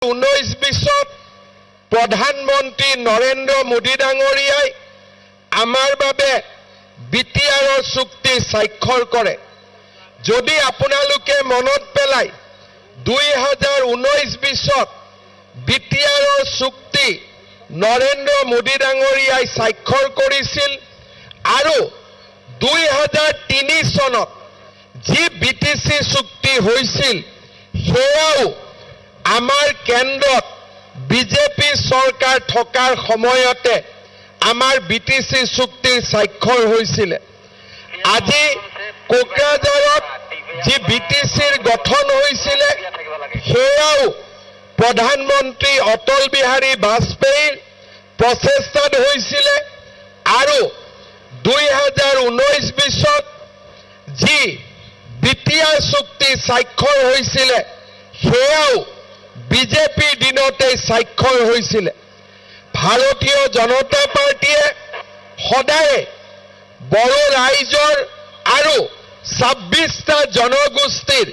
19-20 প্ৰধানমন্ত্ৰী নৰেন্দ্ৰ মোদী ডাঙৰীয়াই আমাৰ বাবে বিটিআৰৰ চুক্তি স্বাক্ষৰ কৰে। যদি আপোনালোকে মনত পেলাই 2019-20 বিটিআৰৰ চুক্তি নৰেন্দ্ৰ মোদী ডাঙৰীয়াই স্বাক্ষৰ কৰিছিল আৰু 2003 চনত যি বিটিচি চুক্তি হৈছিল সেয়াও আমাৰ কেন্দ্ৰত বিজেপি চৰকাৰ থকাৰ সময়তে আমাৰ বিটিচি চুক্তি স্বাক্ষৰ হৈছিল। আজি কোকৰাঝাৰত যি বিটিচিৰ গঠন হৈছিল সেয়াও প্ৰধানমন্ত্ৰী অটল বিহাৰী বাজপেয়ীৰ প্ৰচেষ্টাত হৈছিল আৰু 2019-20 যি বিটিআৰ চুক্তি স্বাক্ষৰ হৈছিল সেয়াও বিজেপিৰ দিনতে স্বাক্ষৰ হৈছিল। ভাৰতীয় জনতা পাৰ্টিয়ে সদায় বড়ো ৰাইজৰ আৰু 26টা জনগোষ্ঠীৰ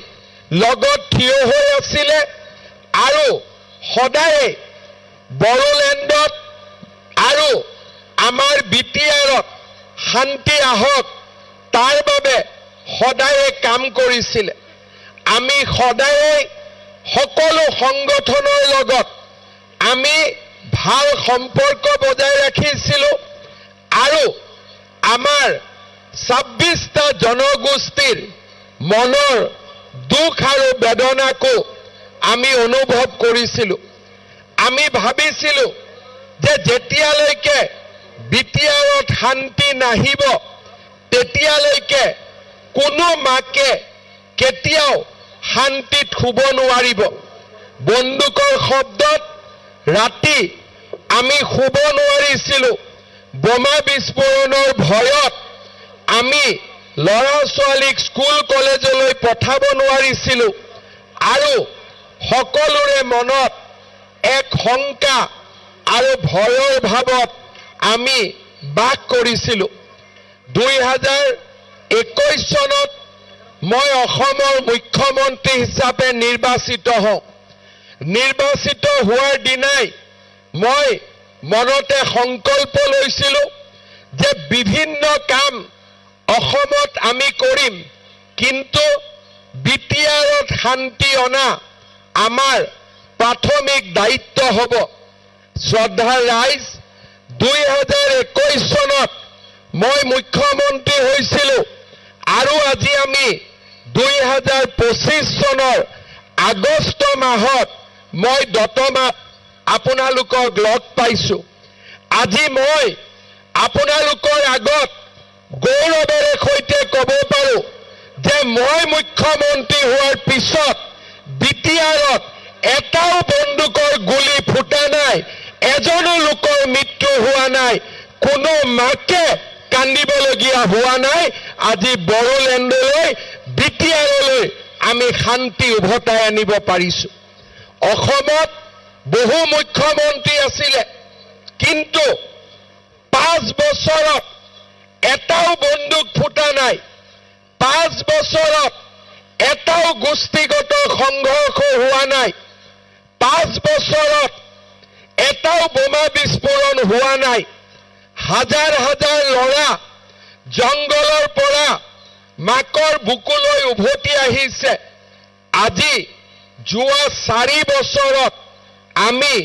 লগত থিয় হৈ আছিল আৰু সদায় বড়োলেণ্ডত আৰু আমাৰ বিটিআৰত শান্তি আহক তাৰ বাবে সদায় কাম কৰিছিল। আমি সদায় সকলো সংগঠনৰ লগত আমি ভাল সম্পৰ্ক বজাই ৰাখিছিলোঁ আৰু আমাৰ 26টা জনগোষ্ঠীৰ মনৰ দুখ আৰু বেদনাকো আমি অনুভৱ কৰিছিলোঁ। আমি ভাবিছিলোঁ যে যেতিয়ালৈকে বিটিআৰত শান্তি নাহিব তেতিয়ালৈকে কোনো মাকে কেতিয়াও শান্তিত শুব নোৱাৰিব। বন্দুকৰ শব্দত ৰাতি আমি শুব নোৱাৰিছিলোঁ। বোমা বিস্ফোৰণৰ ভয়ত আমি ল'ৰা ছোৱালীক স্কুল কলেজলৈ পঠাব নোৱাৰিছিলোঁ আৰু সকলোৰে মনত এক শংকা আৰু ভয়ৰ ভাৱত আমি বাস কৰিছিলোঁ। 2021 চনত মই অসমৰ মুখ্যমন্ত্ৰী হিচাপে নিৰ্বাচিত হওঁ। নিৰ্বাচিত হোৱাৰ দিনাই মই মনতে সংকল্প লৈছিলোঁ যে বিভিন্ন কাম অসমত আমি কৰিম, কিন্তু বিটিআৰত শান্তি অনা আমাৰ প্ৰাথমিক দায়িত্ব হ'ব। শ্ৰদ্ধাৰ ৰাইজ, 2021 চনত মই মুখ্যমন্ত্ৰী হৈছিলোঁ আৰু আজি আমি 2025 চনৰ আগষ্ট মাহত মই দতমাত আপোনালোকক লগ পাইছোঁ। আজি মই আপোনালোকৰ আগত গৌৰৱেৰে সৈতে ক'ব পাৰোঁ যে মই মুখ্যমন্ত্ৰী হোৱাৰ পিছত বিটিআৰত এটাও বন্দুকৰ গুলি ফুটা নাই, এজনো লোকৰ মৃত্যু হোৱা নাই, কোনো মাকে কান্দিবলগীয়া হোৱা নাই। আজি বড়োলেণ্ডলৈ বিটিআৰলৈ আমি শান্তি উভতাই আনিব পাৰিছোঁ। অসমত বহু মুখ্যমন্ত্ৰী আছিলে, কিন্তু 5 বছৰত এটাও বন্দুক ফুটা নাই, 5 বছৰত এটাও গোষ্ঠীগত সংঘৰ্ষ হোৱা নাই, 5 বছৰত এটাও বোমা বিস্ফোৰণ হোৱা নাই। হাজাৰ হাজাৰ ল'ৰা জংগলৰ পৰা মাকৰ বুকুলৈ উভতি আহিছে। আজি যোৱা 4 বছৰত আমি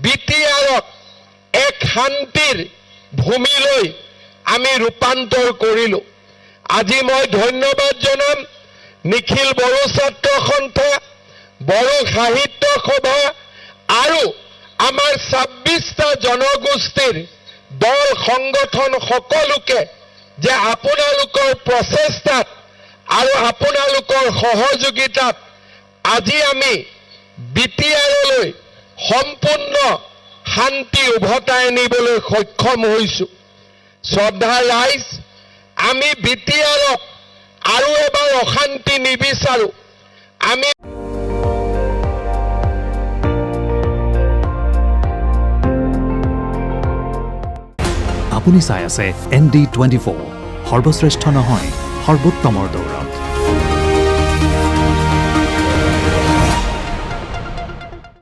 বিটিআৰক এক শান্তিৰ ভূমিলৈ আমি ৰূপান্তৰ কৰিলোঁ। আজি মই ধন্যবাদ জনাম নিখিল বড়ো ছাত্ৰ সন্থা, বড়ো সাহিত্য সভা আৰু আমাৰ 26টা জনগোষ্ঠীৰ দল সংগঠন সকলোকে যে আপোনালোকৰ প্ৰচেষ্টাত আৰু আপোনালোকৰ সহযোগিতাত আজি আমি বিটিআৰলৈ সম্পূৰ্ণ শান্তি উভতাই আনিবলৈ সক্ষম হৈছোঁ। শ্ৰদ্ধাৰ ৰাইজ, আমি বিটিআৰক আৰু এবাৰ অশান্তি নিবিচাৰোঁ। আমি আপুনি চাই আছে ND24, সৰ্বশ্ৰেষ্ঠ নহয় সৰ্বোত্তমৰ দৌৰা।